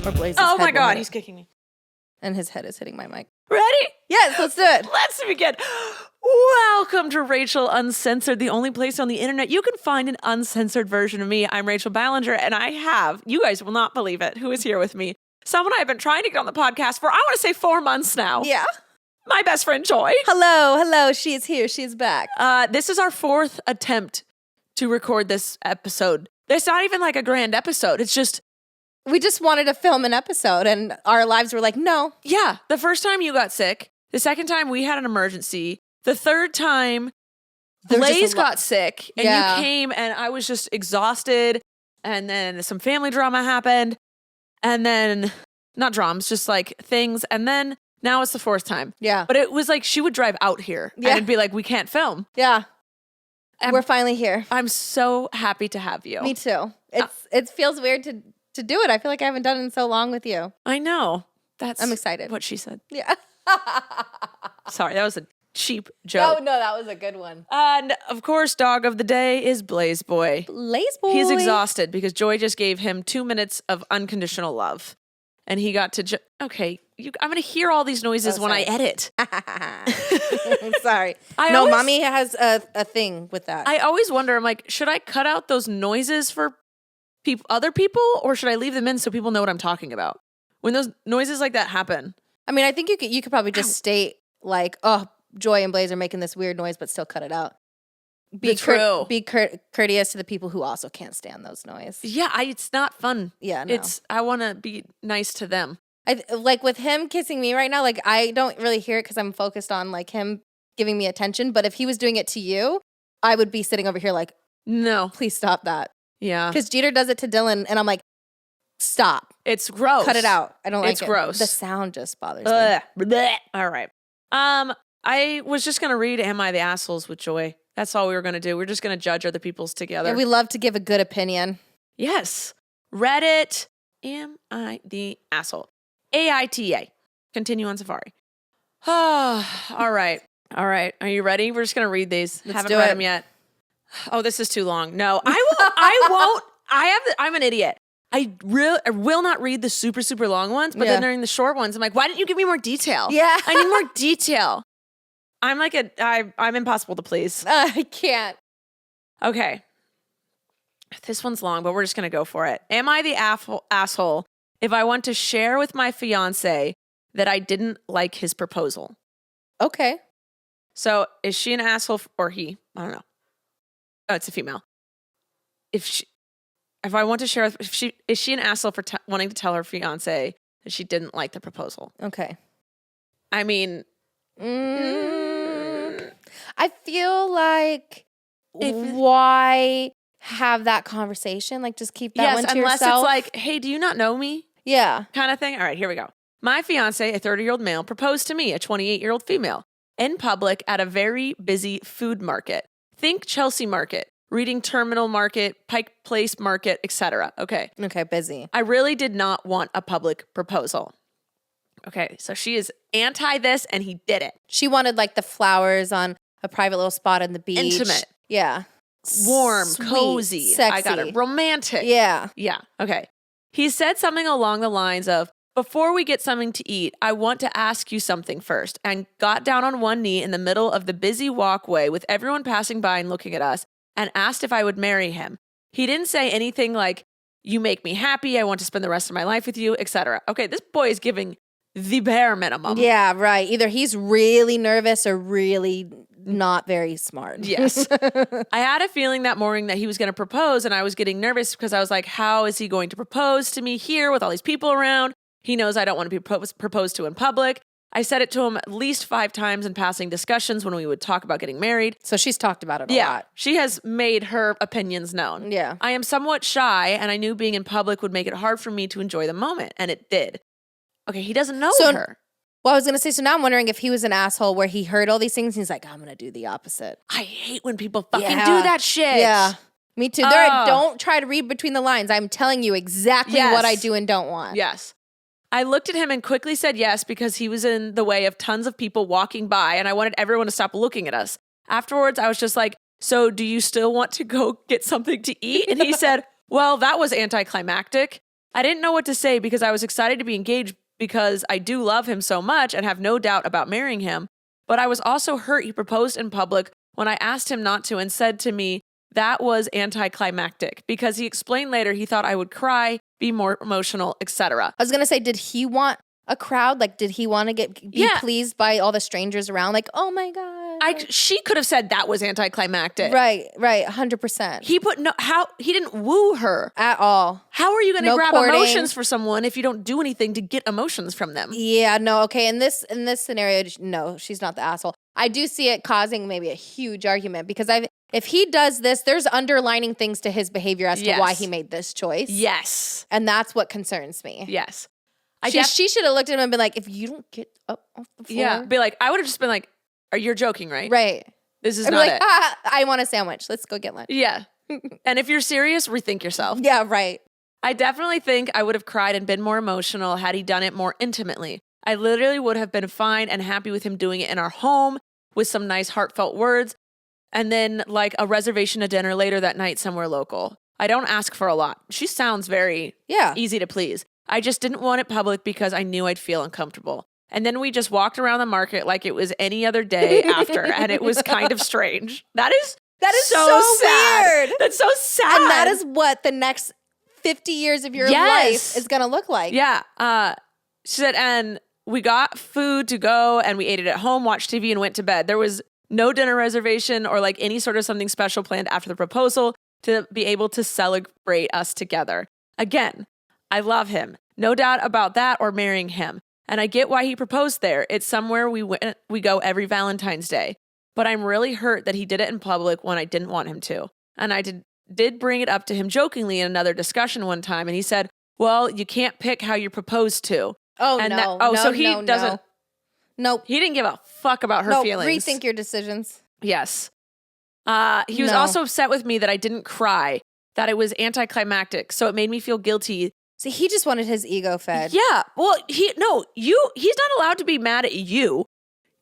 Or Blaze's Oh head my will God, hit he's it. kicking me. And his head is hitting my mic. Ready? Yes, let's do it. Let's begin. Welcome to Rachel Uncensored, the only place on the internet you can find an uncensored version of me. I'm Rachel Ballinger, and I have, you guys will not believe it, who is here with me? Someone I've been trying to get on the podcast for, I want to say 4 months now. Yeah. My best friend, Joy. Hello. She is here. She's back. This is our 4th attempt to record this episode. It's not even like a grand episode. It's just, We just wanted to film an episode, and our lives were like, no. yeah, the first time you got sick. The second time we had an emergency. The third time Blaze got sick and you came and I was just exhausted. And then some family drama happened. And then, not dramas, just like things. And then now it's the 4th time. Yeah. But it was like she would drive out here and it'd be like, we can't film. Yeah. And we're finally here. I'm so happy to have you. Me too. It feels weird to do it. I feel like I haven't done it in so long with you. I know. I'm excited. What she said. Yeah. Sorry, that was a cheap joke. No, that was a good one. And of course, dog of the day is Blaze Boy. Blaze Boy. He's exhausted because Joy just gave him 2 minutes of unconditional love. And he got to, I'm going to hear all these noises when I edit. Sorry. Mommy has a thing with that. I always wonder, I'm like, should I cut out those noises for other people or should I leave them in so people know what I'm talking about? When those noises like that happen. I mean, I think you could probably just state like, oh, Joy and Blaze are making this weird noise, but still cut it out. Be courteous to the people who also can't stand those noises. Yeah, it's not fun. Yeah, no. I want to be nice to them. Like with him kissing me right now, like I don't really hear it because I'm focused on like him giving me attention. But if he was doing it to you, I would be sitting over here like, no, please stop that. Yeah, because Jeter does it to Dylan, and I'm like, stop. It's gross. Cut it out. I don't like it. It's gross. The sound just bothers me. Blech. All right. I was just gonna read "Am I the Assholes" with Joy. That's all we were gonna do. We're just gonna judge other people's together. Yeah, we love to give a good opinion. Yes. Reddit. Am I the asshole? AITA. Continue on Safari. All right. Are you ready? We're just gonna read these. Haven't read them yet. Oh, this is too long. No, I won't. I'm an idiot. I will not read the super, super long ones, but then during the short ones, I'm like, why didn't you give me more detail? Yeah. I need more detail. I'm like I'm impossible to please. I can't. Okay. This one's long, but we're just going to go for it. Am I the asshole if I want to share with my fiance that I didn't like his proposal? Okay. So is she an asshole or he? I don't know. Oh, it's a female. If I want to share, is she an asshole for wanting to tell her fiance that she didn't like the proposal? Okay. I mean, I feel like why have that conversation? Like, just keep that one to unless yourself. It's like, hey, do you not know me? Yeah, kind of thing. All right, here we go. My fiance, a 30-year-old male, proposed to me, a 28-year-old female, in public at a very busy food market. Think Chelsea Market. Reading Terminal Market, Pike Place Market, etc. Okay, busy. I really did not want a public proposal. Okay, so she is anti this and he did it. She wanted like the flowers on a private little spot on the beach. Intimate. Yeah. Warm, Sweet, cozy. sexy. I got it. Romantic. Yeah. Yeah, okay. He said something along the lines of, before we get something to eat, I want to ask you something first, and got down on one knee in the middle of the busy walkway with everyone passing by and looking at us, and asked if I would marry him. He didn't say anything like, you make me happy, I want to spend the rest of my life with you, etc. Okay, this boy is giving the bare minimum. Yeah, right. Either he's really nervous or really not very smart. Yes. I had a feeling that morning that he was going to propose, and I was getting nervous because I was like, how is he going to propose to me here with all these people around? He knows I don't want to be proposed to in public. I said it to him at least 5 times in passing discussions when we would talk about getting married. So she's talked about it a lot. She has made her opinions known. Yeah. I am somewhat shy, and I knew being in public would make it hard for me to enjoy the moment, and it did. Okay, he doesn't know her. Well, I was going to say, so now I'm wondering if he was an asshole where he heard all these things and he's like, I'm going to do the opposite. I hate when people fucking do that shit. Yeah. Me too. Don't try to read between the lines. I'm telling you exactly what I do and don't want. Yes. I looked at him and quickly said yes because he was in the way of tons of people walking by and I wanted everyone to stop looking at us. Afterwards, I was just like, so do you still want to go get something to eat? And he said, well, that was anticlimactic. I didn't know what to say because I was excited to be engaged because I do love him so much and have no doubt about marrying him. But I was also hurt he proposed in public when I asked him not to and said to me that was anticlimactic because he explained later he thought I would cry, be more emotional, etc. I was going to say, did he want a crowd? Like, did he want to be pleased by all the strangers around? Like, oh my God. She could have said that was anticlimactic. Right, 100%. He didn't woo her. At all. How are you going to grab emotions for someone if you don't do anything to get emotions from them? Yeah, no, okay. In this scenario, no, she's not the asshole. I do see it causing maybe a huge argument because if he does this, there's underlining things to his behavior as to why he made this choice. Yes. And that's what concerns me. Yes. She should have looked at him and been like, if you don't get up off the floor. Yeah, be like, I would have just been like, you're joking, right? Right. This is not it. I want a sandwich. Let's go get lunch. Yeah. And if you're serious, rethink yourself. Yeah, right. I definitely think I would have cried and been more emotional had he done it more intimately. I literally would have been fine and happy with him doing it in our home with some nice heartfelt words and then like a reservation, a dinner later that night somewhere local. I don't ask for a lot. She sounds very easy to please. I just didn't want it public because I knew I'd feel uncomfortable. And then we just walked around the market like it was any other day after, and it was kind of strange. That is so sad. Weird. That's so sad. And that is what the next 50 years of your life is going to look like. Yeah. She said, and we got food to go, and we ate it at home, watched TV, and went to bed. There was no dinner reservation or like any sort of something special planned after the proposal to be able to celebrate us together. Again, I love him. No doubt about that or marrying him. And I get why he proposed there. It's somewhere we go every Valentine's Day. But I'm really hurt that he did it in public when I didn't want him to. And I did bring it up to him jokingly in another discussion one time. And he said, well, you can't pick how you're proposed to. Oh, and no. So he doesn't. Nope. He didn't give a fuck about her feelings. Rethink your decisions. Yes. He was also upset with me that I didn't cry, that it was anticlimactic. So it made me feel guilty. See, he just wanted his ego fed. Yeah. Well, he's not allowed to be mad at you.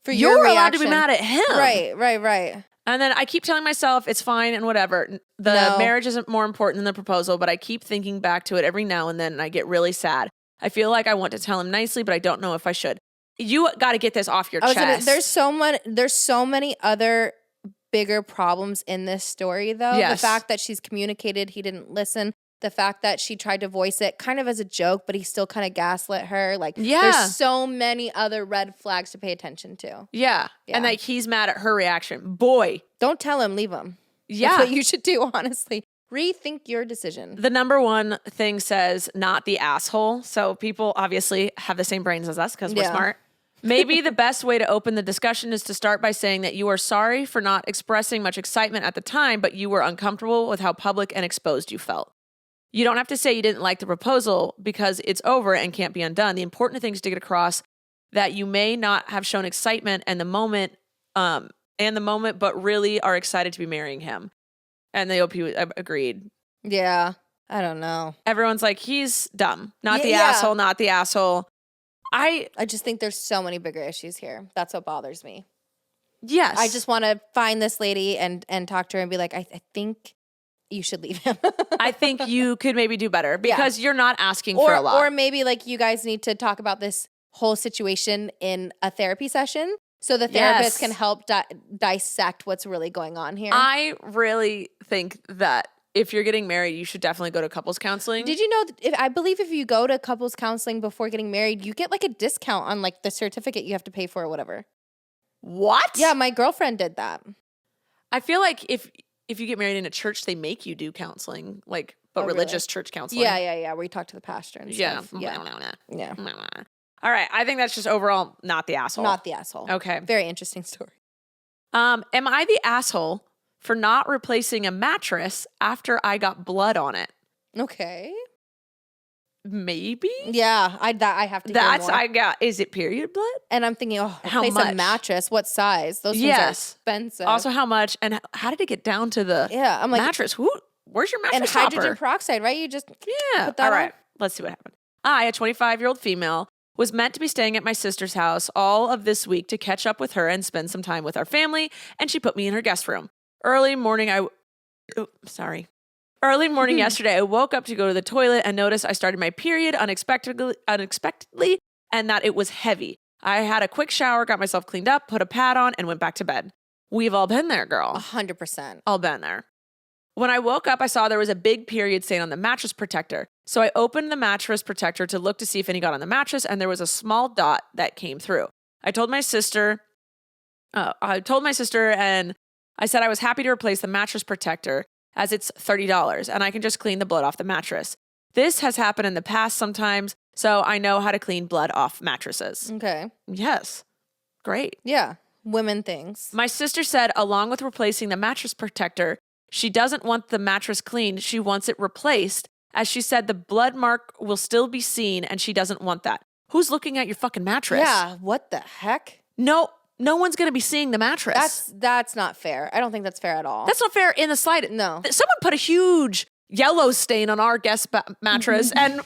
You're allowed to be mad at him. Right. And then I keep telling myself it's fine and whatever. The marriage isn't more important than the proposal, but I keep thinking back to it every now and then and I get really sad. I feel like I want to tell him nicely, but I don't know if I should. You got to get this off your chest. There's so many other bigger problems in this story, though. Yes. The fact that she's communicated, he didn't listen. The fact that she tried to voice it kind of as a joke, but he still kind of gaslit her. Like, there's so many other red flags to pay attention to. Yeah. And like he's mad at her reaction. Boy. Don't tell him, leave him. Yeah. That's what you should do, honestly. Rethink your decision. The number one thing says, not the asshole. So people obviously have the same brains as us because we're smart. Maybe the best way to open the discussion is to start by saying that you are sorry for not expressing much excitement at the time, but you were uncomfortable with how public and exposed you felt. You don't have to say you didn't like the proposal because it's over and can't be undone. The important thing is to get across that you may not have shown excitement and the moment, but really are excited to be marrying him. And the OP agreed. Yeah, I don't know. Everyone's like, he's dumb. Not the asshole, not the asshole. I just think there's so many bigger issues here. That's what bothers me. Yes. I just want to find this lady and talk to her and be like, I think you should leave him. I think you could maybe do better because you're not asking for a lot. Or maybe like you guys need to talk about this whole situation in a therapy session so the therapist can help dissect what's really going on here. I really think that if you're getting married, you should definitely go to couples counseling. Did you know, I believe if you go to couples counseling before getting married, you get like a discount on like the certificate you have to pay for or whatever. What? Yeah, my girlfriend did that. I feel like if you get married in a church, they make you do counseling, like, but religious church counseling. Yeah. Where you talk to the pastor and stuff. Yeah. All right. I think that's just overall not the asshole. Not the asshole. Okay. Very interesting story. Am I the asshole for not replacing a mattress after I got blood on it? Okay. Maybe. Yeah. I have to. That's hear more. I got. Is it period blood? And I'm thinking, how much? A mattress? What size? Those things are expensive. Also, how much? And how did it get down to the I'm like, mattress? Where's your mattress? And hydrogen peroxide, right? You just put that all right. Let's see what happened. I, a 25-year-old female, was meant to be staying at my sister's house all of this week to catch up with her and spend some time with our family, and she put me in her guest room. Early morning, Early morning yesterday, I woke up to go to the toilet and noticed I started my period unexpectedly, and that it was heavy. I had a quick shower, got myself cleaned up, put a pad on, and went back to bed. We've all been there, girl. 100%. All been there. When I woke up, I saw there was a big period stain on the mattress protector. So I opened the mattress protector to look to see if any got on the mattress, and there was a small dot that came through. I told my sister, and I said I was happy to replace the mattress protector as it's $30, and I can just clean the blood off the mattress. This has happened in the past sometimes, so I know how to clean blood off mattresses. Okay. Yes. Great. Yeah. Women things. My sister said, along with replacing the mattress protector, she doesn't want the mattress cleaned. She wants it replaced. As she said, the blood mark will still be seen, and she doesn't want that. Who's looking at your fucking mattress? Yeah. What the heck? No one's going to be seeing the mattress. That's not fair. I don't think that's fair at all. That's not fair in the slightest. No. Someone put a huge yellow stain on our guest mattress, and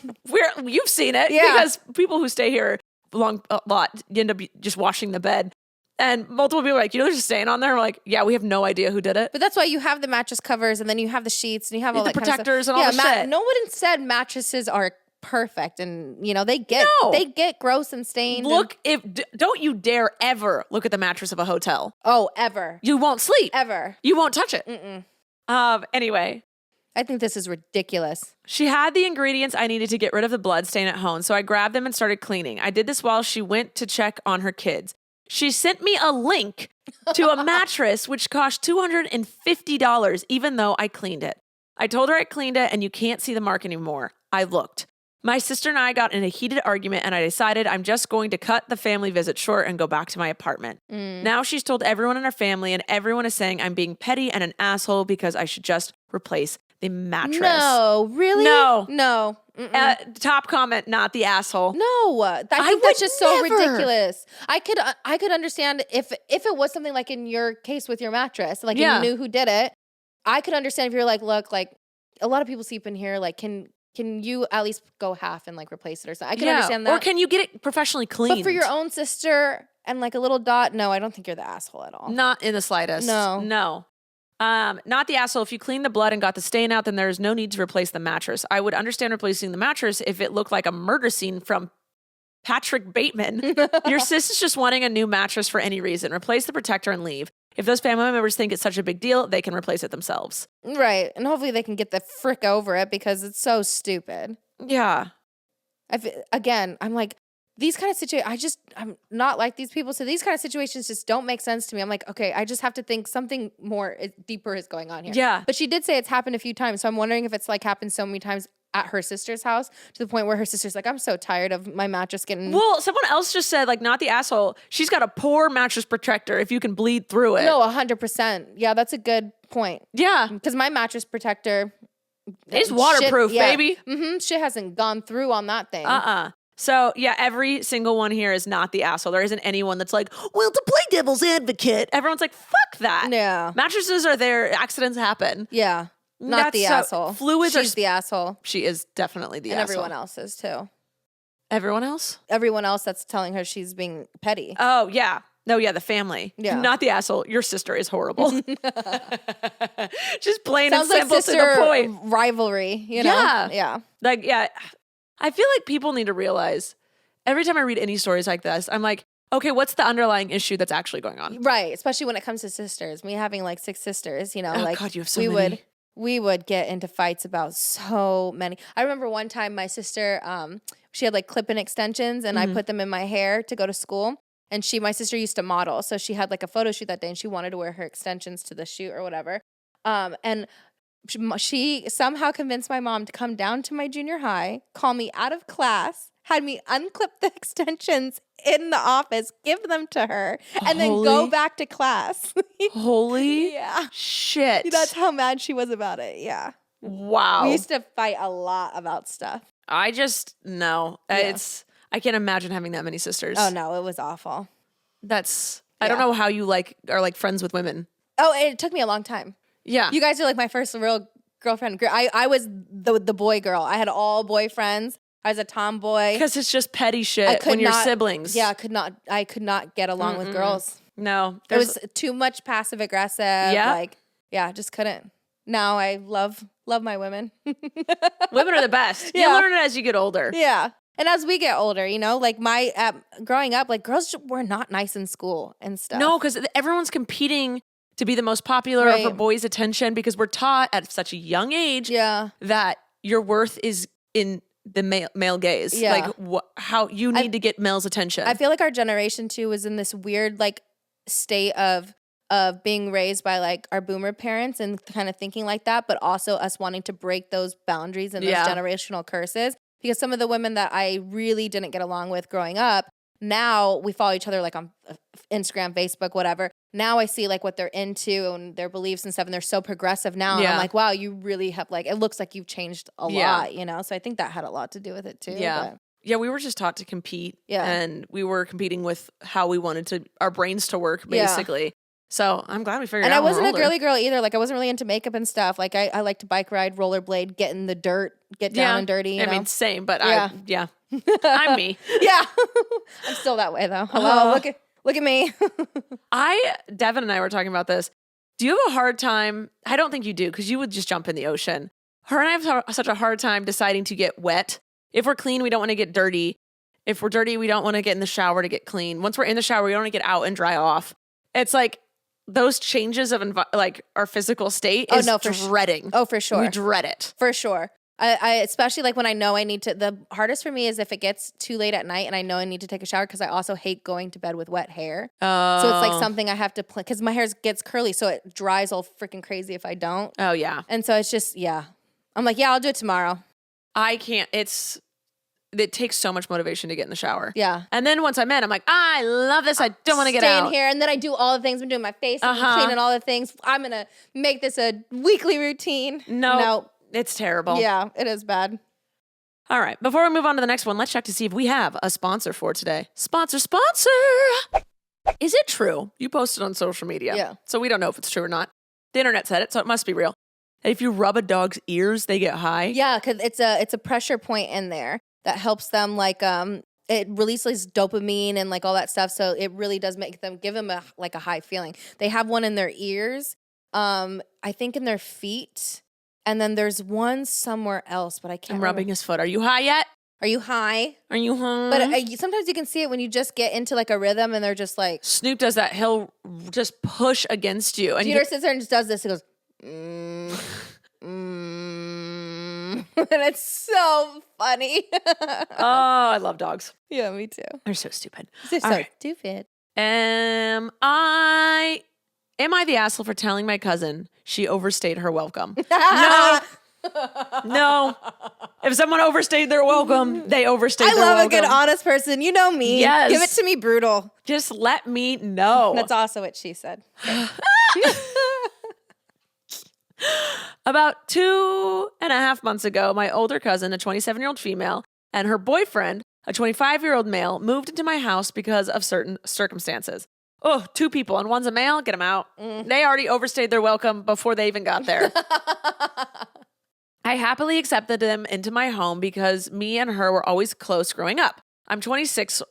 you've seen it because people who stay here a lot end up just washing the bed. And multiple people are like, there's a stain on there. We're like, yeah, we have no idea who did it. But that's why you have the mattress covers, and then you have the sheets, and you have all that protectors kind of and all the shit. No one said mattresses are perfect, and they get gross and stained. Look, don't you dare ever look at the mattress of a hotel. Oh, ever. You won't sleep. Ever. You won't touch it. Mm-mm. Anyway. I think this is ridiculous. She had the ingredients I needed to get rid of the blood stain at home, so I grabbed them and started cleaning. I did this while she went to check on her kids. She sent me a link to a mattress which cost $250, even though I cleaned it. I told her I cleaned it and you can't see the mark anymore. I looked. My sister and I got in a heated argument, and I decided I'm just going to cut the family visit short and go back to my apartment. Now she's told everyone in our family, and everyone is saying I'm being petty and an asshole because I should just replace the mattress. No, really? No. Top comment, not the asshole. No, I think that's just so ridiculous. I could understand if it was something like in your case with your mattress, like you knew who did it. I could understand if you're like, look, like a lot of people sleep in here, like can you at least go half and like replace it or something? I can understand that. Or can you get it professionally cleaned? But for your own sister and like a little dot, no, I don't think you're the asshole at all. Not in the slightest. No. Not the asshole. If you clean the blood and got the stain out, then there is no need to replace the mattress. I would understand replacing the mattress if it looked like a murder scene from Patrick Bateman. Your sis is just wanting a new mattress for any reason. Replace the protector and leave. If those family members think it's such a big deal, they can replace it themselves. Right. And hopefully they can get the frick over it because it's so stupid. Yeah. Again, I'm like, these kind of situations, I'm not like these people. So these kind of situations just don't make sense to me. I'm like, okay, I just have to think something more deeper is going on here. Yeah. But she did say it's happened a few times. So I'm wondering if it's like happened so many times at her sister's house to the point where her sister's like, I'm so tired of my mattress getting... Well, someone else just said, like, not the asshole. She's got a poor mattress protector if you can bleed through it. No, 100%. Yeah, that's a good point. Yeah. Because my mattress protector... It's waterproof, baby. Shit hasn't gone through on that thing. So, yeah, every single one here is not the asshole. There isn't anyone that's like, well, to play devil's advocate. Everyone's like, fuck that. Yeah. Mattresses are there. Accidents happen. Yeah. Not the asshole. She's the asshole. She is definitely the asshole. And everyone else is too. Everyone else? Everyone else that's telling her she's being petty. Oh, yeah. No, yeah, the family. Yeah. Not the asshole. Your sister is horrible. Just plain and simple to the point. Rivalry, you know? Yeah. Like, yeah. I feel like people need to realize every time I read any stories like this, I'm like, okay, what's the underlying issue that's actually going on? Right. Especially when it comes to sisters. Me having like 6 sisters, you know, oh, like God, you have so many. We would get into fights about so many. I remember one time my sister, she had like clip-in extensions and I put them in my hair to go to school. And my sister used to model. So she had like a photo shoot that day and she wanted to wear her extensions to the shoot or whatever. And she somehow convinced my mom to come down to my junior high, call me out of class, had me unclip the extensions in the office, give them to her, and then go back to class. Holy yeah. shit. That's how mad she was about it. Yeah. Wow. We used to fight a lot about stuff. I just, no. Yeah. I can't imagine having that many sisters. Oh, no. It was awful. I don't know how you are like friends with women. Oh, it took me a long time. Yeah. You guys are like my first real girlfriend. I was the boy girl. I had all boyfriends. I was a tomboy. Because it's just petty shit when you're siblings. Yeah, I could not get along with girls. No. It was too much passive aggressive. Yeah. Just couldn't. now I love my women. Women are the best. Yeah. You learn it as you get older. Yeah. And as we get older, you know, like growing up, like girls were not nice in school and stuff. No, because everyone's competing to be the most popular or for boys' attention because we're taught at such a young age that your worth is in the male gaze. Yeah. Like how you need to get male's attention. I feel like our generation too was in this weird like state of being raised by like our boomer parents and kind of thinking like that, but also us wanting to break those boundaries and those generational curses. Because some of the women that I really didn't get along with growing up, now we follow each other like on Instagram, Facebook, whatever. Now I see like what they're into and their beliefs and stuff, and they're so progressive now. And I'm like, wow, you really have like, it looks like you've changed a lot, you know? So I think that had a lot to do with it too. Yeah. But. Yeah, we were just taught to compete. Yeah. And we were competing with how we wanted our brains to work, basically. Yeah. So I'm glad we figured it out. And I wasn't a girly girl either. Like I wasn't really into makeup and stuff. Like I like to bike ride, rollerblade, get in the dirt, get down and dirty. You know? I mean, same, but I'm me. Yeah. I'm still that way though. Hello, look at me. Devin and I were talking about this. Do you have a hard time? I don't think you do because you would just jump in the ocean. Her and I have such a hard time deciding to get wet. If we're clean, we don't want to get dirty. If we're dirty, we don't want to get in the shower to get clean. Once we're in the shower, we don't want to get out and dry off. It's like those changes of like our physical state is dreading. Oh, for sure. We dread it. For sure. I especially like when I know I need to, the hardest for me is if it gets too late at night and I know I need to take a shower because I also hate going to bed with wet hair. So it's like something I have to plan because my hair gets curly so it dries all freaking crazy if I don't. Oh, yeah. And so it's just, I'm like, I'll do it tomorrow. I can't. It takes so much motivation to get in the shower. Yeah. And then once I'm in, I'm like, I love this. I don't want to get out. Stay in here. And then I do all the things. I'm doing my face and cleaning all the things. I'm going to make this a weekly routine. No. It's terrible. Yeah, it is bad. All right. Before we move on to the next one, let's check to see if we have a sponsor for today. Sponsor. Is it true? You posted on social media. Yeah. So we don't know if it's true or not. The internet said it, so it must be real. And if you rub a dog's ears, they get high. Yeah, because it's a pressure point in there that helps them like it releases dopamine and like all that stuff. So it really does give them a high feeling. They have one in their ears, I think in their feet. And then there's one somewhere else, but I can't remember. Rubbing his foot. Are you high yet? Are you high? Are you high? But sometimes you can see it when you just get into like a rhythm and they're just like. Snoop does that. He'll just push against you. And Jeter sits there and just does this. He goes, and it's so funny. Oh, I love dogs. Yeah, me too. They're so stupid. They're so stupid. Am I the asshole for telling my cousin she overstayed her welcome? No. If someone overstayed their welcome, they overstayed their welcome. I love a good honest person. You know me. Yes. Give it to me brutal. Just let me know. That's also what she said. About 2.5 months ago, my older cousin, a 27-year-old female, and her boyfriend, a 25-year-old male, moved into my house because of certain circumstances. Oh, 2 people, and one's a male, get them out. They already overstayed their welcome before they even got there. I happily accepted them into my home because me and her were always close growing up. I'm 26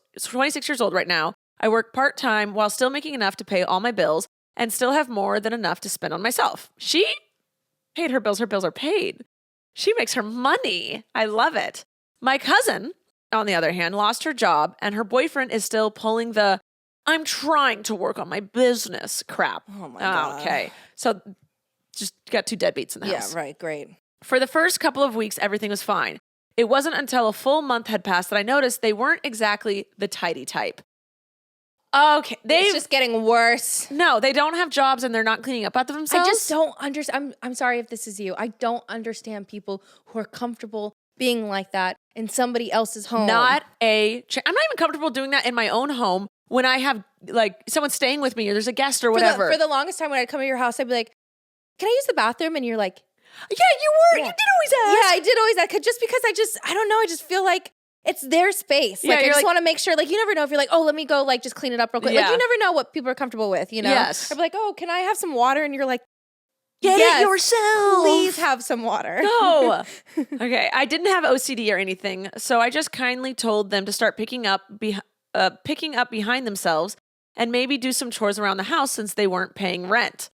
years old right now. I work part-time while still making enough to pay all my bills and still have more than enough to spend on myself. She paid her bills. Her bills are paid. She makes her money. I love it. My cousin, on the other hand, lost her job and her boyfriend is still pulling the I'm trying to work on my business crap. Oh my God. Okay. So just got 2 deadbeats in the house. Yeah, right. Great. For the first couple of weeks, everything was fine. It wasn't until a full month had passed that I noticed they weren't exactly the tidy type. Okay. It's just getting worse. No, they don't have jobs and they're not cleaning up after themselves. I just don't understand. I'm sorry if this is you. I don't understand people who are comfortable being like that in somebody else's home. I'm not even comfortable doing that in my own home when I have like someone staying with me or there's a guest or whatever. For the longest time when I'd come to your house, I'd be like, can I use the bathroom? And you're like, yeah, you did always ask. Yeah, I did always ask. Just because I don't know, I just feel like it's their space. Like, I just want to make sure, like, you never know if you're like, oh, let me go, like, just clean it up real quick. Yeah. Like, you never know what people are comfortable with, you know? Yes. I'd be like, oh, can I have some water? And you're like, get it yourself. Please have some water. No. Okay, I didn't have OCD or anything, so I just kindly told them to start picking up behind themselves and maybe do some chores around the house since they weren't paying rent.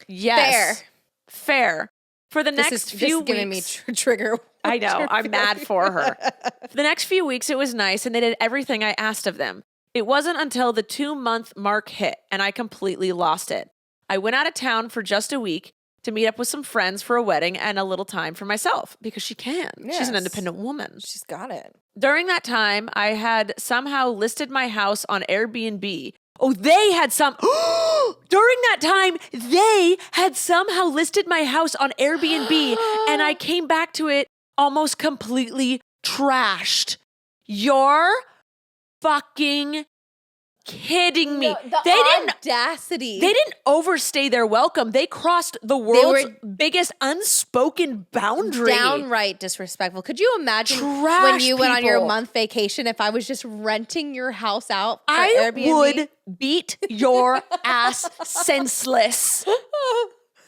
Yes. Fair. For the next few weeks, giving me trigger. I know, I'm mad for her. For the next few weeks, it was nice, and they did everything I asked of them. It wasn't until the 2-month mark hit, and I completely lost it. I went out of town for just a week to meet up with some friends for a wedding and a little time for myself, because she can. Yes. She's an independent woman. She's got it. During that time, I had somehow listed my house on Airbnb. Oh, they had some. During that time, they had somehow listed my house on Airbnb, and I came back to it almost completely trashed. You're fucking kidding me. The audacity. They didn't overstay their welcome. They crossed the world's biggest unspoken boundary. Downright disrespectful. Could you imagine Trash when you went on your people. month vacation if I was just renting your house out for I Airbnb? would beat your ass senseless.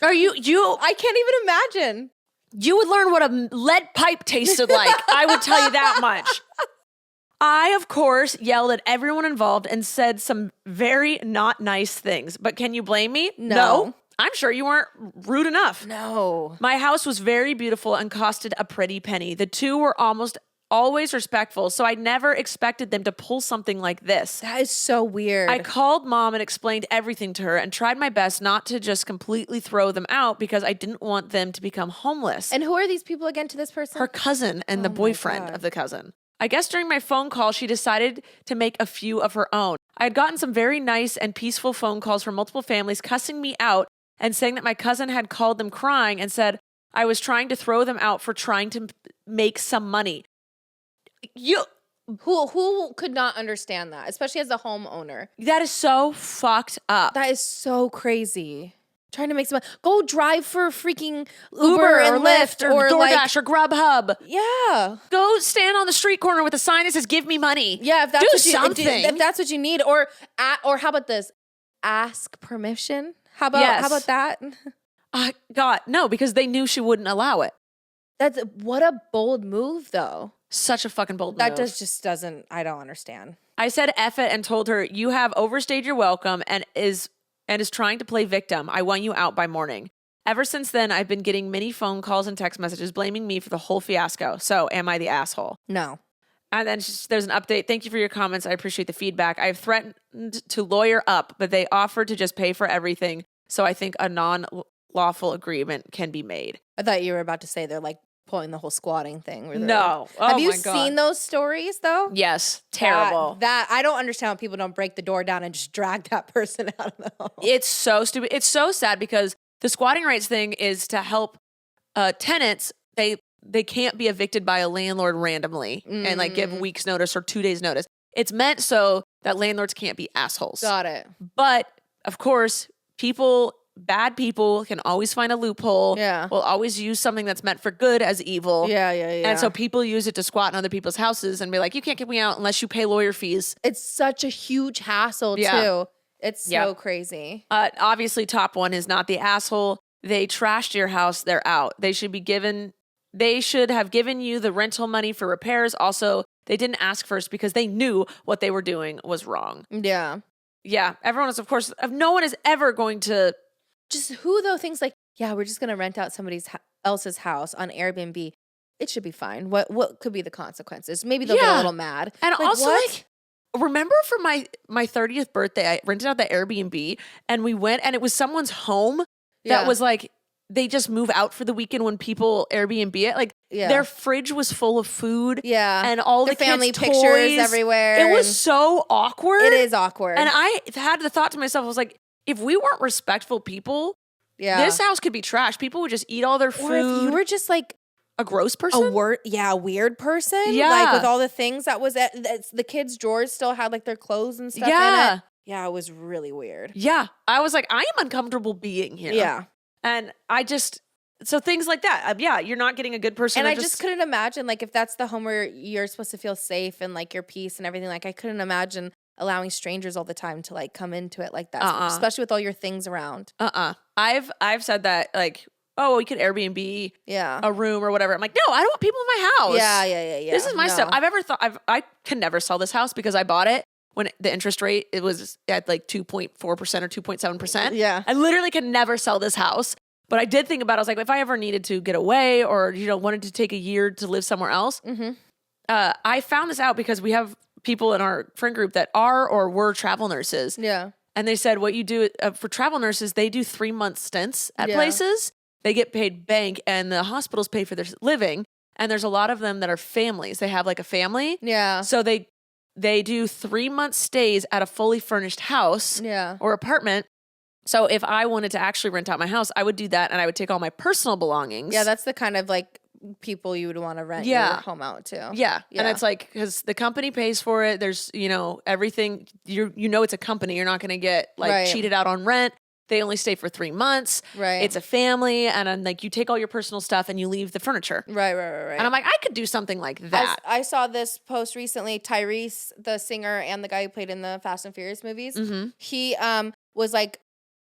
Are you I can't even imagine. You would learn what a lead pipe tasted like. I would tell you that much. I, of course, yelled at everyone involved and said some very not nice things. But can you blame me? No. I'm sure you weren't rude enough. No. My house was very beautiful and costed a pretty penny. The two were almost always respectful, so I never expected them to pull something like this. That is so weird. I called mom and explained everything to her and tried my best not to just completely throw them out because I didn't want them to become homeless. And who are these people again to this person? Her cousin and the boyfriend of the cousin. I guess during my phone call, she decided to make a few of her own. I had gotten some very nice and peaceful phone calls from multiple families cussing me out and saying that my cousin had called them crying and said I was trying to throw them out for trying to make some money. Who could not understand that, especially as a homeowner? That is so fucked up. That is so crazy. Trying to make some money. Go drive for freaking Uber or and Lyft or like, DoorDash or Grubhub. Yeah. Go stand on the street corner with a sign that says "Give me money." Yeah, if that's do what something. if that's what you need, or how about this? Ask permission. How about that? God, no, because they knew she wouldn't allow it. That's what a bold move, though. Such a fucking bold move. That just doesn't. I don't understand. I said F it and told her you have overstayed your welcome and is trying to play victim. I want you out by morning. Ever since then, I've been getting many phone calls and text messages blaming me for the whole fiasco. So, am I the asshole? No. And then there's an update. Thank you for your comments. I appreciate the feedback. I've threatened to lawyer up, but they offered to just pay for everything. So I think a non-lawful agreement can be made. I thought you were about to say they're like pulling the whole squatting thing. No. Have you seen those stories though? Yes. Terrible. That I don't understand how people don't break the door down and just drag that person out of the home. It's so stupid. It's so sad because the squatting rights thing is to help tenants. They can't be evicted by a landlord randomly and like give weeks notice or 2 days notice. It's meant so that landlords can't be assholes. Got it. But of course, bad people can always find a loophole. Yeah. Will always use something that's meant for good as evil. Yeah. And so people use it to squat in other people's houses and be like, you can't kick me out unless you pay lawyer fees. It's such a huge hassle too. It's so crazy. Obviously, top one is not the asshole. They trashed your house. They're out. They should have given you the rental money for repairs. Also, they didn't ask first because they knew what they were doing was wrong. Yeah. Yeah. Everyone is, of course, no one is ever going to. Just who though thinks like, yeah, we're just going to rent out somebody else's house on Airbnb. It should be fine. What could be the consequences? Maybe they'll get a little mad. And like, also, what? Remember for my 30th birthday, I rented out the Airbnb and we went and it was someone's home that was like, they just move out for the weekend when people Airbnb it. Like their fridge was full of food. Yeah. And all the family kids' pictures toys everywhere. It was so awkward. It is awkward. And I had the thought to myself, I was like, if we weren't respectful people, this house could be trash. People would just eat all their food. Or if you were just like a gross person? A weird person. Yeah. Like with all the things that was the kids' drawers still had like their clothes and stuff in it. Yeah, it was really weird. Yeah. I was like, I am uncomfortable being here. Yeah. And so things like that. You're not getting a good person. And I just couldn't imagine, like, if that's the home where you're supposed to feel safe and, like, your peace and everything, like, I couldn't imagine allowing strangers all the time to, like, come into it like that, especially with all your things around. I've said that, like, oh, we could Airbnb a room or whatever. I'm like, no, I don't want people in my house. Yeah. This is my stuff. I can never sell this house because I bought it when the interest rate, it was at like 2.4% or 2.7%. Yeah. I literally can never sell this house. But I did think about it. I was like, if I ever needed to get away or, wanted to take a year to live somewhere else, I found this out because we have people in our friend group that are or were travel nurses. Yeah. And they said what you do for travel nurses, they do 3-month stints at places. They get paid bank and the hospitals pay for their living. And there's a lot of them that are families. They have like a family. Yeah. So they do 3-month stays at a fully furnished house or apartment. So if I wanted to actually rent out my house, I would do that and I would take all my personal belongings. Yeah, that's the kind of like people you would want to rent your home out to. Yeah. And it's like, because the company pays for it. There's, everything. It's a company. You're not going to get like cheated out on rent. They only stay for 3 months. Right. It's a family. And I'm like, you take all your personal stuff and you leave the furniture. Right. And I'm like, I could do something like that. I saw this post recently. Tyrese, the singer and the guy who played in the Fast and Furious movies, he was like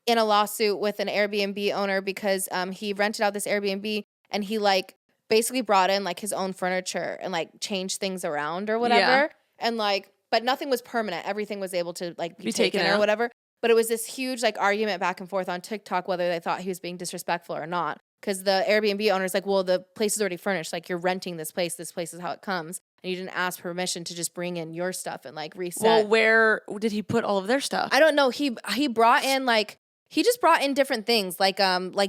in a lawsuit with an Airbnb owner because he rented out this Airbnb and he like basically brought in like his own furniture and like changed things around or whatever. Yeah. And like, but nothing was permanent. Everything was able to like be taken or whatever. But it was this huge like argument back and forth on TikTok whether they thought he was being disrespectful or not. Because the Airbnb owner's like, well, the place is already furnished. Like you're renting this place. This place is how it comes. And you didn't ask permission to just bring in your stuff and like reset. Well, where did he put all of their stuff? I don't know. He brought in like, he just brought in different things like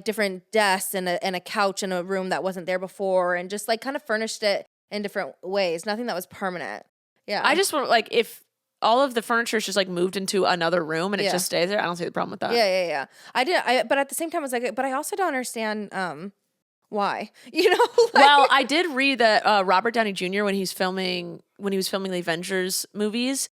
different desks and a couch in a room that wasn't there before and just like kind of furnished it in different ways. Nothing that was permanent. Yeah. I just want like if all of the furniture is just like moved into another room and it just stays there, I don't see the problem with that. Yeah. But at the same time I was like, but I also don't understand why. Well, I did read that Robert Downey Jr. when he was filming the Avengers movies,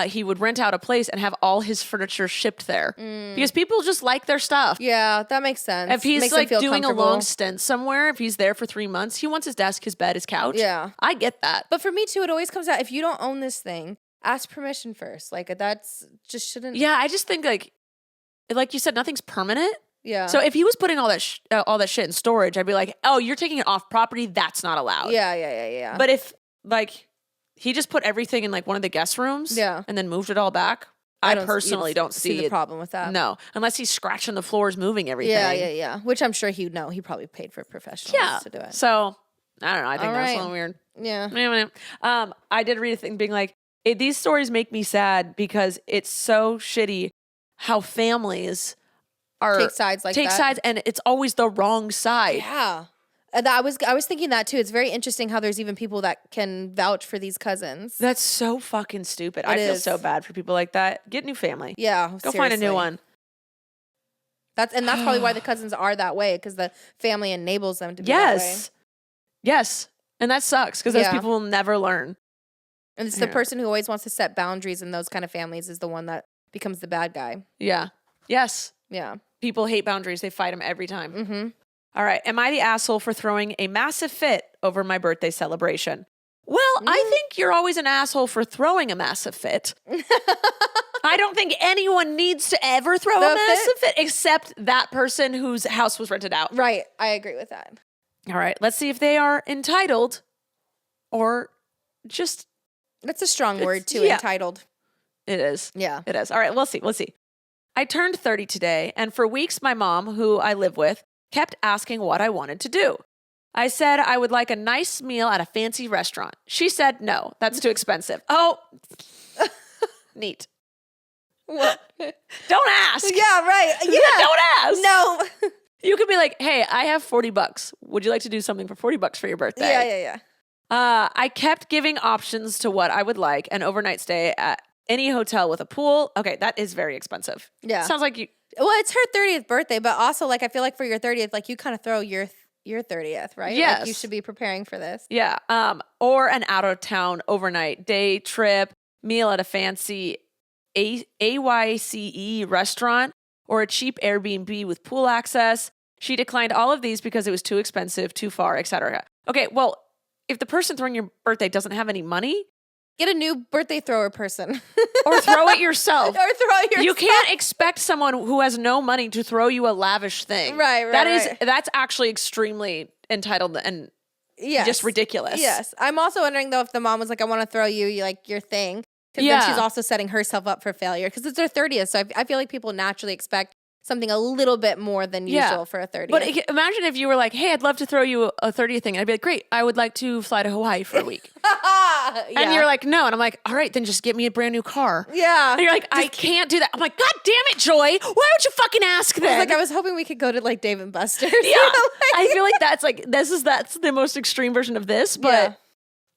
he would rent out a place and have all his furniture shipped there because people just like their stuff. Yeah, that makes sense. If he's like doing a long stint somewhere, if he's there for 3 months, he wants his desk, his bed, his couch. Yeah. I get that. But for me too, it always comes out, if you don't own this thing, ask permission first. Like that's just shouldn't. Yeah, I just think like you said, nothing's permanent. Yeah. So if he was putting all that shit in storage, I'd be like, oh, you're taking it off property. That's not allowed. Yeah. But if like he just put everything in like one of the guest rooms and then moved it all back, I personally don't see the problem with that. No, unless he's scratching the floors, moving everything. Yeah. Which I'm sure he probably paid for professionals to do it. So I don't know. I think that's a little weird. Yeah. I did read a thing being like, these stories make me sad because it's so shitty how families take sides and it's always the wrong side. Yeah. I was thinking that too. It's very interesting how there's even people that can vouch for these cousins. That's so fucking stupid. I feel so bad for people like that. Get a new family. Yeah. Go find a new one. That's probably why the cousins are that way, because the family enables them to be that way. Yes. And that sucks because those people will never learn. And it's the person who always wants to set boundaries in those kind of families is the one that becomes the bad guy. Yeah. Yes. Yeah. People hate boundaries. They fight them every time. Mm-hmm. All right. Am I the asshole for throwing a massive fit over my birthday celebration? Well, I think you're always an asshole for throwing a massive fit. I don't think anyone needs to ever throw a massive fit except that person whose house was rented out. Right. I agree with that. All right. Let's see if they are entitled or just... That's a strong word too, entitled. It is. Yeah. It is. All right. We'll see. I turned 30 today, and for weeks my mom, who I live with, kept asking what I wanted to do. I said I would like a nice meal at a fancy restaurant. She said, no, that's too expensive. Oh, neat. What? Don't ask. Yeah, right. Yeah. Don't ask. No. You could be like, hey, I have $40. Would you like to do something for $40 for your birthday? Yeah. I kept giving options to what I would like, an overnight stay at any hotel with a pool. Okay, that is very expensive. Yeah. Sounds like you... Well, it's her 30th birthday, but also, like, I feel like for your 30th, like, you kind of throw your 30th, right? Yes. Like, you should be preparing for this. Yeah. Or an out-of-town overnight day trip, meal at a fancy AYCE restaurant, or a cheap Airbnb with pool access. She declined all of these because it was too expensive, too far, etc. Okay, well, if the person throwing your birthday doesn't have any money, get a new birthday thrower person. Or throw it yourself. You Yourself. can't expect someone who has no money to throw you a lavish thing. Right. That's actually extremely entitled and just ridiculous. Yes. I'm also wondering, though, if the mom was like, I want to throw you, like, your thing. Because then she's also setting herself up for failure. Because it's her 30th. So I feel like people naturally expect something a little bit more than usual for a 30th. But imagine if you were like, hey, I'd love to throw you a 30th thing. And I'd be like, great, I would like to fly to Hawaii for a week. And you're like, no. And I'm like, all right, then just get me a brand new car. Yeah. And you're like, I can't do that. I'm like, God damn it, Joy. Why would you fucking ask then? I was hoping we could go to like Dave and Buster's. Yeah. I feel like that's the most extreme version of this. But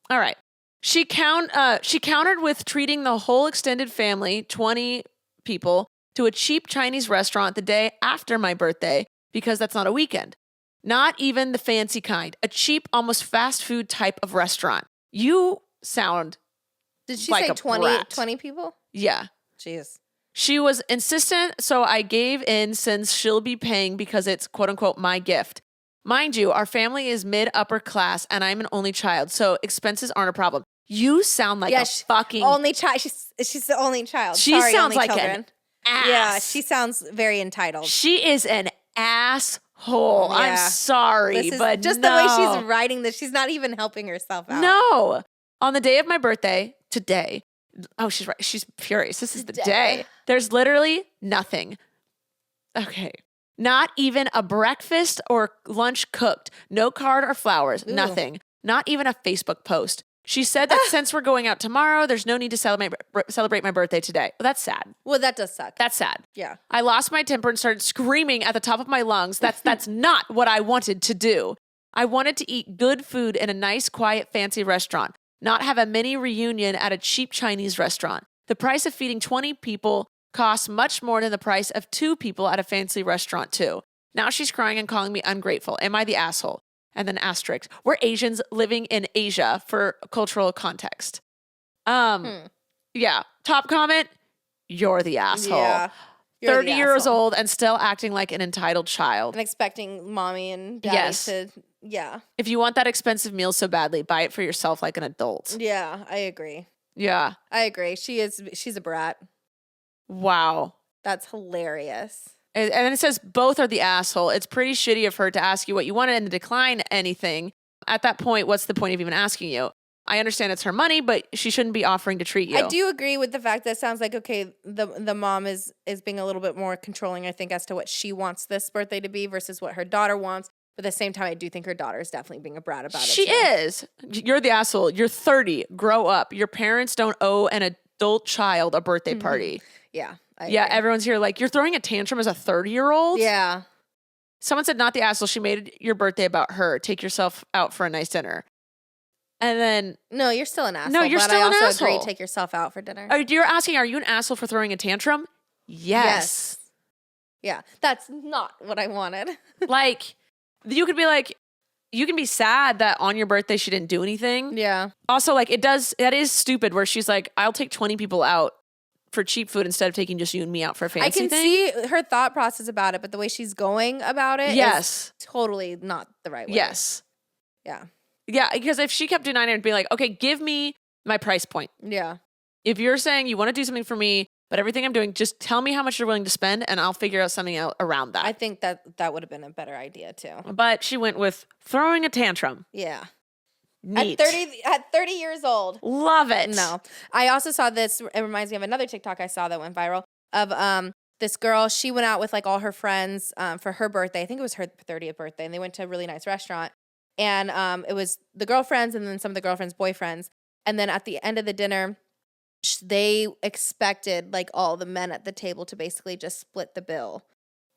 all right. She countered with treating the whole extended family, 20 people, to a cheap Chinese restaurant the day after my birthday because that's not a weekend. Not even the fancy kind. A cheap, almost fast food type of restaurant. You sound Did she like say a 20 people? Yeah. Jeez. She was insistent, so I gave in since she'll be paying because it's quote unquote my gift. Mind you, our family is mid-upper class and I'm an only child, so expenses aren't a problem. You sound like a fucking only child. She's the only child. She Sorry, sounds only like children. an ass. Yeah, she sounds very entitled. She is an asshole. Yeah. I'm sorry, but just no. the way she's writing this, she's not even helping herself out. No. On the day of my birthday, today. Oh, she's right. She's furious. This is the day. There's literally nothing. Okay. Not even a breakfast or lunch cooked. No card or flowers. Ooh. Nothing. Not even a Facebook post. She said that since we're going out tomorrow, there's no need to celebrate my birthday today. Well, that's sad. Well, that does suck. That's sad. Yeah. I lost my temper and started screaming at the top of my lungs. That's not what I wanted to do. I wanted to eat good food in a nice, quiet, fancy restaurant, not have a mini reunion at a cheap Chinese restaurant. The price of feeding 20 people costs much more than the price of 2 people at a fancy restaurant, too. Now she's crying and calling me ungrateful. Am I the asshole? And then asterisk. We're Asians living in Asia for cultural context. Yeah. Top comment. You're the asshole. Yeah. 30 years old and still acting like an entitled child. And expecting mommy and daddy to, yeah. If you want that expensive meal so badly, buy it for yourself like an adult. Yeah, I agree. Yeah. I agree. She's a brat. Wow. That's hilarious. And then it says both are the asshole. It's pretty shitty of her to ask you what you wanted and to decline anything. At that point, what's the point of even asking you? I understand it's her money, but she shouldn't be offering to treat you. I do agree with the fact that it sounds like, okay, the mom is being a little bit more controlling, I think, as to what she wants this birthday to be versus what her daughter wants. But at the same time, I do think her daughter is definitely being a brat about it. She is. You're the asshole. You're 30. Grow up. Your parents don't owe an adult child a birthday party. Yeah. Yeah, everyone's here like, you're throwing a tantrum as a 30-year-old? Yeah. Someone said, not the asshole. She made your birthday about her. Take yourself out for a nice dinner. And then... No, you're still an asshole. No, you're still an asshole. I also agree, take yourself out for dinner. You're asking, are you an asshole for throwing a tantrum? Yes. Yeah, that's not what I wanted. Like, you could be like, you can be sad that on your birthday she didn't do anything. Yeah. Also, like, that is stupid where she's like, I'll take 20 people out for cheap food instead of taking just you and me out for a fancy thing. I can see her thought process about it, but the way she's going about it is totally not the right way. Yes. Yeah. Yeah, because if she kept denying it and be like, okay, give me my price point. Yeah. If you're saying you want to do something for me, but everything I'm doing, just tell me how much you're willing to spend and I'll figure out something out around that. I think that would have been a better idea too. But she went with throwing a tantrum. Yeah. Neat. At 30 years old. Love it. No. I also saw this, it reminds me of another TikTok I saw that went viral of this girl. She went out with like all her friends for her birthday. I think it was her 30th birthday, and they went to a really nice restaurant. And it was the girlfriends and then some of the girlfriends' boyfriends. And then at the end of the dinner, they expected like all the men at the table to basically just split the bill.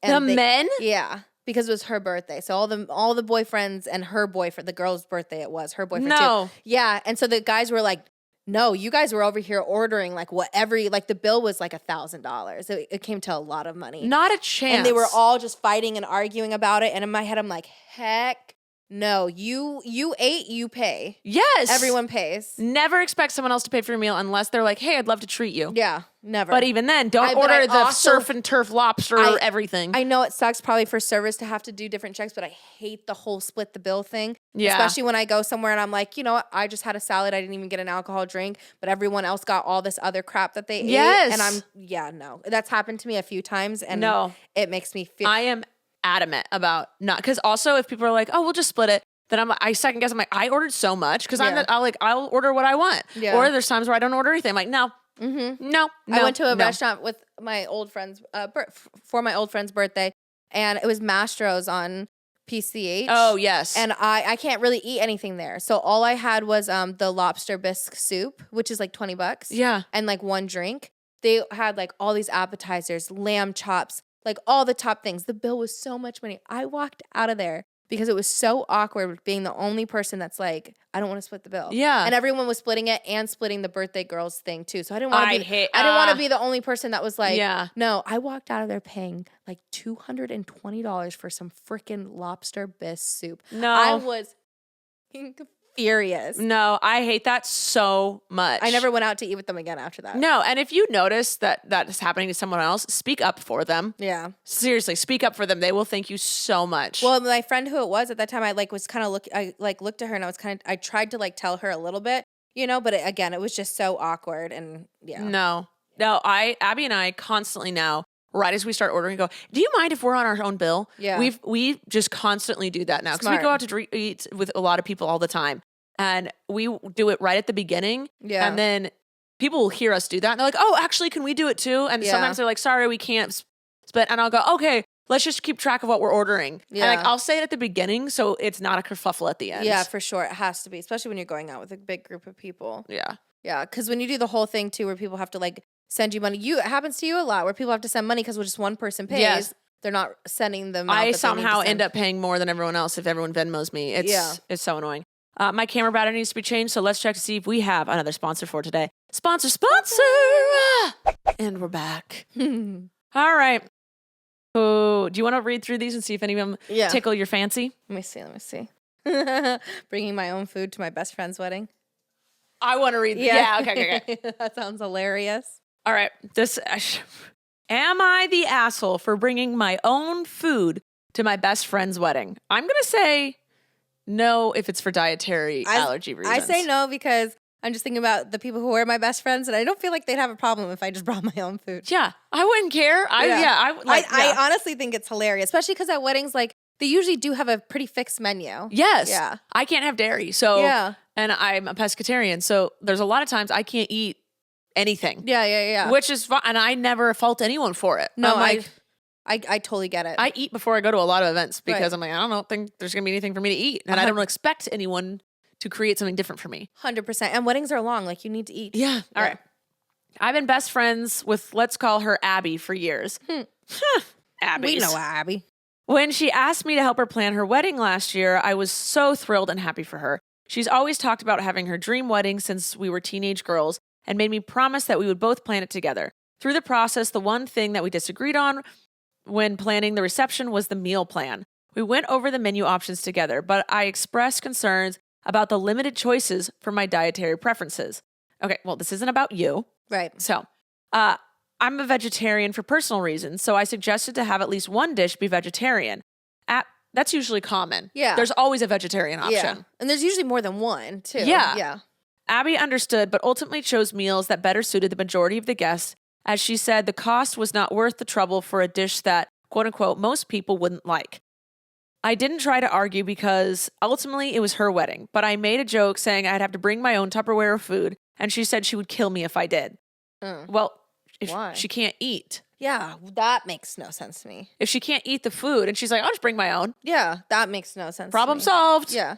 And men? Yeah. Because it was her birthday. So all the boyfriends and her boyfriend, the girl's birthday it was, her boyfriend too. Yeah. And so the guys were like, no, you guys were over here ordering like the bill was like $1,000. It came to a lot of money. Not a chance. And they were all just fighting and arguing about it. And in my head, I'm like, heck no, you ate, you pay. Yes. Everyone pays. Never expect someone else to pay for your meal unless they're like, hey, I'd love to treat you. Yeah, never. But even then, don't order the surf and turf lobster or everything. I know it sucks probably for servers to have to do different checks, but I hate the whole split the bill thing. Yeah. Especially when I go somewhere and I'm like, you know what, I just had a salad. I didn't even get an alcohol drink, but everyone else got all this other crap that they ate. And no. That's happened to me a few times and it makes me feel. I am adamant about not, because also if people are like, oh, we'll just split it. Then I second guess. I'm like, I ordered so much because I'll order what I want. Yeah. Or there's times where I don't order anything. I'm like, no, no. I went to a restaurant with my old friend's for my old friend's birthday, and it was Mastro's on PCH. Oh, yes. And I can't really eat anything there. So all I had was the lobster bisque soup, which is like $20. Yeah. And like one drink. They had like all these appetizers, lamb chops, like all the top things. The bill was so much money. I walked out of there because it was so awkward being the only person that's like, I don't want to split the bill. Yeah. And everyone was splitting it and splitting the birthday girls thing too. So I didn't want to be the only person that was like, no, I walked out of there paying like $220 for some freaking lobster bisque soup. No. I was furious. No, I hate that so much. I never went out to eat with them again after that. No, and if you notice that is happening to someone else, speak up for them. Yeah. Seriously, speak up for them. They will thank you so much. Well, my friend who it was at that time, I like was kind of looked at her and I tried to like tell her a little bit, you know, but again, it was just so awkward and yeah. No, Abby and I constantly now, right as we start ordering, go, do you mind if we're on our own bill? Yeah. We just constantly do that now because we go out to eat with a lot of people all the time. And we do it right at the beginning. Yeah. And then people will hear us do that. And they're like, oh, actually, can we do it too? And sometimes they're like, sorry, we can't. And I'll go, okay, let's just keep track of what we're ordering. Yeah. And like, I'll say it at the beginning so it's not a kerfuffle at the end. Yeah, for sure. It has to be, especially when you're going out with a big group of people. Yeah. Yeah, because when you do the whole thing too where people have to like send you money, it happens to you a lot where people have to send money because just one person pays. Yes. They're not sending them out. I somehow end up paying more than everyone else if everyone Venmos me. It's so annoying. My camera battery needs to be changed, so let's check to see if we have another sponsor for today. Sponsor! And we're back. All right. Oh, do you want to read through these and see if any of them tickle your fancy? Let me see. Bringing my own food to my best friend's wedding. I want to read. Yeah, okay. That sounds hilarious. All right. Am I the asshole for bringing my own food to my best friend's wedding? I'm going to say no if it's for dietary allergy reasons. I say no because I'm just thinking about the people who are my best friends, and I don't feel like they'd have a problem if I just brought my own food. Yeah, I wouldn't care. I honestly think it's hilarious, especially because at weddings, like, they usually do have a pretty fixed menu. Yes. Yeah. I can't have dairy, and I'm a pescatarian, so there's a lot of times I can't eat anything. Yeah. Which is fine, and I never fault anyone for it. No, I totally get it. I eat before I go to a lot of events because I'm like, I don't think there's going to be anything for me to eat. And I don't expect anyone to create something different for me. 100%. And weddings are long. Like, you need to eat. Yeah. All right. I've been best friends with, let's call her Abby, for years. Abby. We know Abby. When she asked me to help her plan her wedding last year, I was so thrilled and happy for her. She's always talked about having her dream wedding since we were teenage girls and made me promise that we would both plan it together. Through the process, the one thing that we disagreed on when planning the reception was the meal plan. We went over the menu options together, but I expressed concerns about the limited choices for my dietary preferences. Okay, well, this isn't about you. Right. So, I'm a vegetarian for personal reasons, so I suggested to have at least one dish be vegetarian. That's usually common. Yeah. There's always a vegetarian option. Yeah. And there's usually more than one, too. Yeah. Abby understood, but ultimately chose meals that better suited the majority of the guests. As she said, the cost was not worth the trouble for a dish that, quote unquote, most people wouldn't like. I didn't try to argue because ultimately it was her wedding, but I made a joke saying I'd have to bring my own Tupperware of food, and she said she would kill me if I did. Well, if why? She can't eat. Yeah, that makes no sense to me. If she can't eat the food and she's like, I'll just bring my own. Yeah, that makes no sense. Problem solved. Yeah.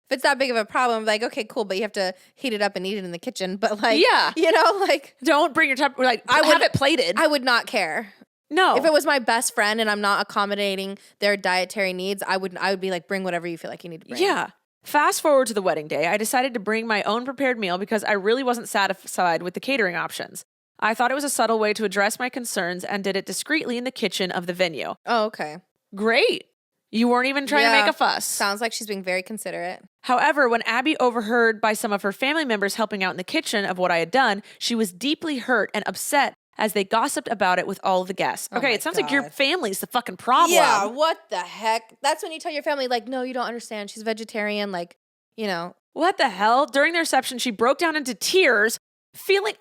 If it's that big of a problem, like, okay, cool, but you have to heat it up and eat it in the kitchen. But like, you know, like, don't bring your Tupperware. Like, have it plated. I would not care. No. If it was my best friend and I'm not accommodating their dietary needs, I would be like, bring whatever you feel like you need to bring. Yeah. Fast forward to the wedding day, I decided to bring my own prepared meal because I really wasn't satisfied with the catering options. I thought it was a subtle way to address my concerns and did it discreetly in the kitchen of the venue. Oh, okay. Great. You weren't even trying to make a fuss. Sounds like she's being very considerate. However, when Abby overheard by some of her family members helping out in the kitchen of what I had done, she was deeply hurt and upset as they gossiped about it with all of the guests. Okay, it sounds like your family's the fucking problem. Yeah, what the heck? That's when you tell your family, like, no, you don't understand. She's vegetarian, like, you know. What the hell? During their reception, she broke down into tears, feeling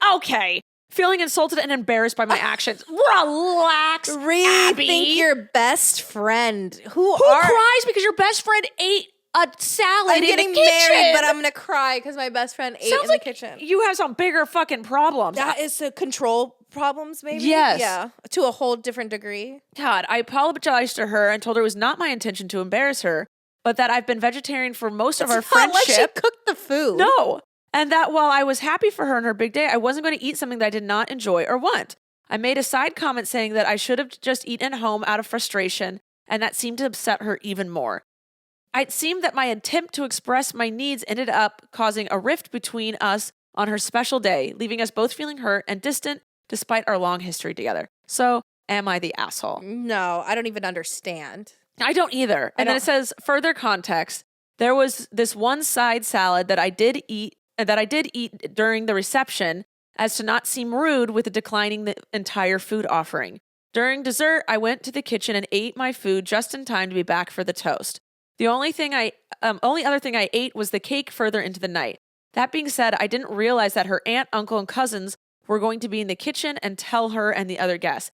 insulted and embarrassed by my actions. Relax, Rethink your best friend. Who cries because your best friend ate a salad in the kitchen? I'm getting married, but I'm going to cry because my best friend ate in the kitchen. You have some bigger fucking problems. That is a control problems, maybe? Yes. Yeah, to a whole different degree. God, I apologized to her and told her it was not my intention to embarrass her, but that I've been vegetarian for most of our friendship. Not like she cooked the food. No. And that while I was happy for her on her big day, I wasn't going to eat something that I did not enjoy or want. I made a side comment saying that I should have just eaten at home out of frustration, and that seemed to upset her even more. It seemed that my attempt to express my needs ended up causing a rift between us on her special day, leaving us both feeling hurt and distant despite our long history together. So, am I the asshole? No, I don't even understand. I don't either. And then it says, further context, there was this one side salad that I did eat during the reception as to not seem rude with declining the entire food offering. During dessert, I went to the kitchen and ate my food just in time to be back for the toast. The only other thing I ate was the cake further into the night. That being said, I didn't realize that her aunt, uncle, and cousins were going to be in the kitchen and tell her and the other guests.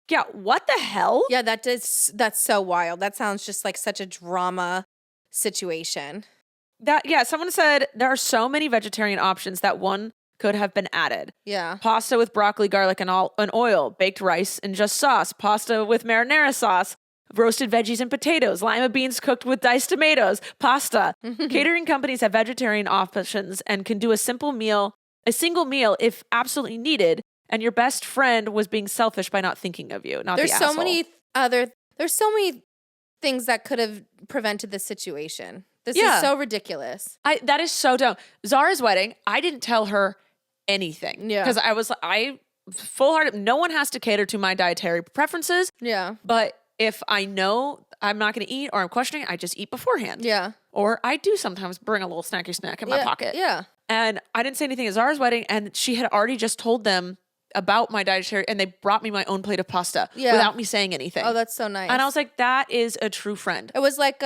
Yeah, what the hell? Yeah, that's so wild. That sounds just like such a drama situation. Someone said there are so many vegetarian options that one could have been added. Yeah. Pasta with broccoli, garlic, and oil, baked rice and just sauce, pasta with marinara sauce, roasted veggies and potatoes, lima beans cooked with diced tomatoes, pasta. Catering companies have vegetarian options and can do a single meal if absolutely needed, and your best friend was being selfish by not thinking of you, not the asshole. There's so many things that could have prevented this situation. This is so ridiculous. That is so dumb. Zara's wedding, I didn't tell her anything. Yeah. Because I full-hearted, no one has to cater to my dietary preferences. Yeah. But if I know I'm not going to eat or I'm questioning, I just eat beforehand. Yeah. Or I do sometimes bring a little snack in my pocket. Yeah. And I didn't say anything at Zara's wedding, and she had already just told them about my dietary, and they brought me my own plate of pasta without me saying anything. Oh, that's so nice. And I was like, that is a true friend. It was like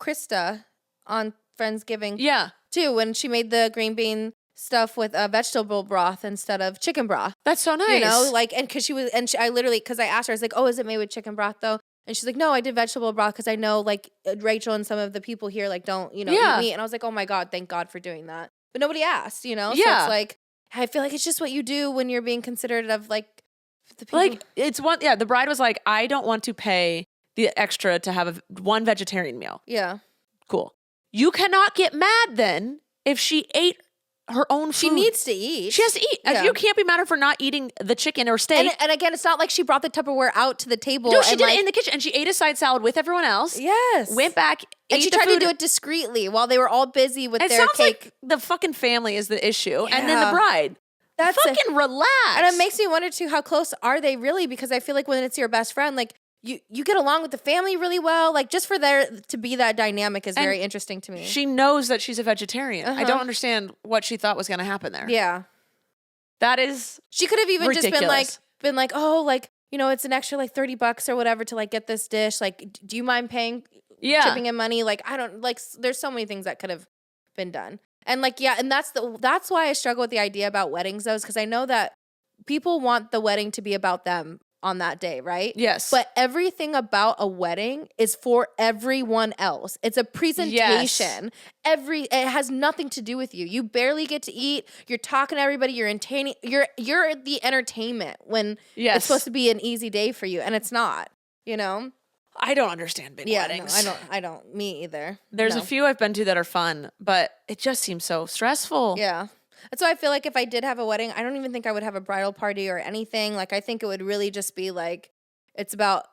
Krista on Friendsgiving. Yeah. Too, when she made the green bean stuff with vegetable broth instead of chicken broth. That's so nice. You know, like, and because I asked her, I was like, oh, is it made with chicken broth though? And she's like, no, I did vegetable broth because I know like Rachel and some of the people here like don't, eat meat. And I was like, oh my God, thank God for doing that. But nobody asked, So it's like, I feel like it's just what you do when you're being considerate of like the people. Like the bride was like, I don't want to pay the extra to have one vegetarian meal. Yeah. Cool. You cannot get mad then if she ate her own food. She needs to eat. She has to eat. Yeah. You can't be mad at her for not eating the chicken or steak. And again, it's not like she brought the Tupperware out to the table. No, she did it in the kitchen, and she ate a side salad with everyone else. Yes. Went back, and she tried to do it discreetly while they were all busy with their sounds cake. Like the fucking family is the issue, Yeah. and then the bride. That's fucking relax. And it makes me wonder too, how close are they really? Because I feel like when it's your best friend, like you get along with the family really well. Like just for there to be that dynamic is very interesting to me. She knows that she's a vegetarian. I don't understand what she thought was going to happen there. Yeah. That is She could have even ridiculous. just been like, oh, like, it's an extra like $30 or whatever to like get this dish. Like, do you mind paying shipping in money? Like, I don't like, there's so many things that could have been done. And like, and that's why I struggle with the idea about weddings though, is because I know that people want the wedding to be about them on that day, right? Yes. But everything about a wedding is for everyone else. It's a presentation. Yes. It has nothing to do with you. You barely get to eat. You're talking to everybody. You're entertaining. You're the entertainment when it's supposed to be an easy day for you, and it's not. I don't understand big weddings. No, I don't. Me either. There's a few I've been to that are fun, but it just seems so stressful. Yeah. That's why I feel like if I did have a wedding, I don't even think I would have a bridal party or anything. Like, I think it would really just be like, it's about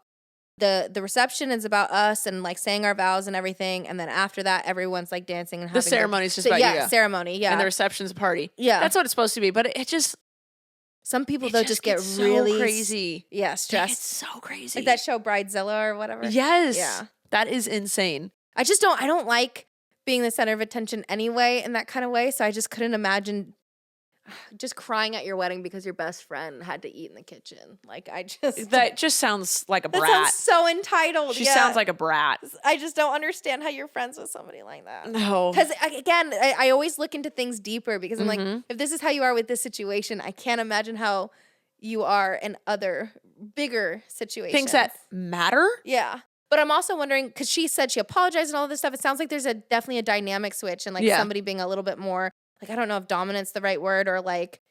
the reception is about us and like saying our vows and everything. And then after that, everyone's like dancing and having the ceremony's just about you. Ceremony. Yeah. And the reception's a party. Yeah. That's what it's supposed to be. But it just, some people though just get really so crazy. Yeah. Stressed. It's so crazy. Like that show Bridezilla or whatever. Yes. Yeah. That is insane. I don't like being the center of attention anyway in that kind of way. So I just couldn't imagine just crying at your wedding because your best friend had to eat in the kitchen. Like that just sounds like a brat. That sounds so entitled. She sounds like a brat. I just don't understand how you're friends with somebody like that. No. Because again, I always look into things deeper because I'm like, if this is how you are with this situation, I can't imagine how you are in other bigger situations. Things that matter? Yeah. But I'm also wondering, because she said she apologized and all this stuff, it sounds like there's definitely a dynamic switch and like somebody being a little bit more like, I don't know if dominant's the right word, or like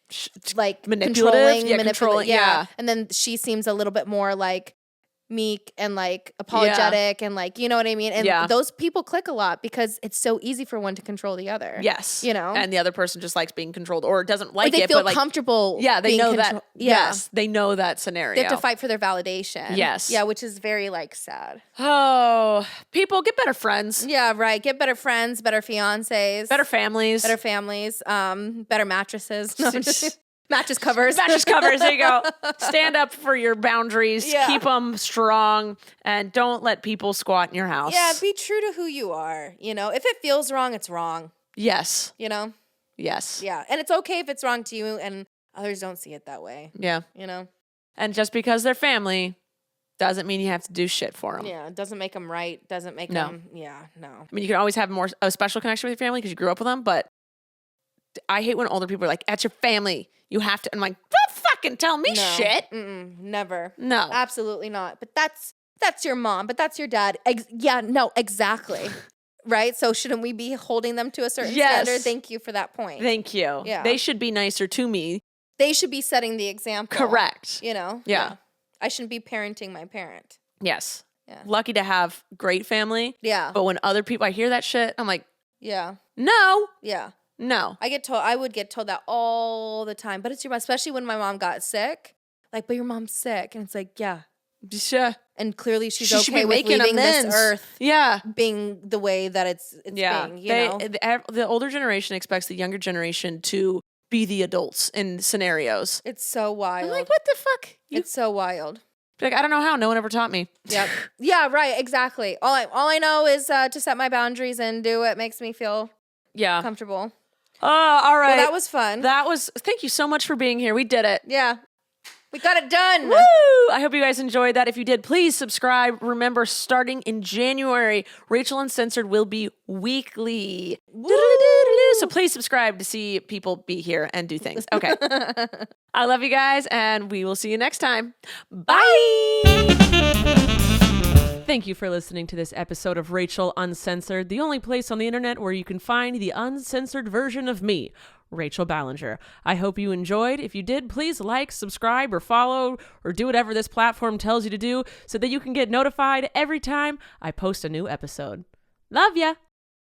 manipulative, controlling. yeah. And then she seems a little bit more like meek and like apologetic and like, you know what I mean? And those people click a lot because it's so easy for one to control the other. Yes. You know? And the other person just likes being controlled or doesn't like they it, feel but like comfortable. Yeah, they know that. Yeah. Yes, they know that scenario. They have to fight for their validation. Yes. Yeah, which is very like sad. Oh, people, get better friends. Yeah, right. Get better friends, better fiancés. Better families. Better mattresses. No, mattress covers. Mattress covers. There you go. Stand up for your boundaries. Yeah. Keep them strong. And don't let people squat in your house. Yeah, be true to who you are. You know, if it feels wrong, it's wrong. Yes. You know? Yes. Yeah. And it's okay if it's wrong to you and others don't see it that way. Yeah. You know? And just because they're family doesn't mean you have to do shit for them. Yeah. It doesn't make them right. Doesn't make No. them. Yeah. No. I mean, you can always have a special connection with your family because you grew up with them, but I hate when older people are like, that's your family. You have to. I'm like, don't fucking tell me shit. Never. No. Absolutely not. But that's your mom. But that's your dad. Yeah. No. Exactly. Right. So shouldn't we be holding them to a certain standard? Thank you for that point. Thank you. Yeah. They should be nicer to me. They should be setting the example. Correct. You know? Yeah. I shouldn't be parenting my parent. Yes. Yeah. Lucky to have great family. Yeah. But when other people, I hear that shit, I'm like, Yeah. no. Yeah. No. I would get told that all the time. But it's your mom, especially when my mom got sick. Like, but your mom's sick. And it's like, yeah. Sure. And clearly she's She should okay be with making leaving this amends. earth Yeah. being the way that it's being, you know? The older generation expects the younger generation to be the adults in scenarios. It's so wild. I'm like, what the fuck? It's so wild. Like, I don't know how. No one ever taught me. Yep. Yeah, right. Exactly. All I know is to set my boundaries and do what makes me feel comfortable. Oh, all right. Well, that was fun. Thank you so much for being here. We did it. Yeah. We got it done. Woo! I hope you guys enjoyed that. If you did, please subscribe. Remember, starting in January, Rachel Uncensored will be weekly. So please subscribe to see people be here and do things. Okay. I love you guys, and we will see you next time. Bye! Thank you for listening to this episode of Rachel Uncensored, the only place on the internet where you can find the uncensored version of me, Rachel Ballinger. I hope you enjoyed. If you did, please like, subscribe, or follow, or do whatever this platform tells you to do so that you can get notified every time I post a new episode. Love ya!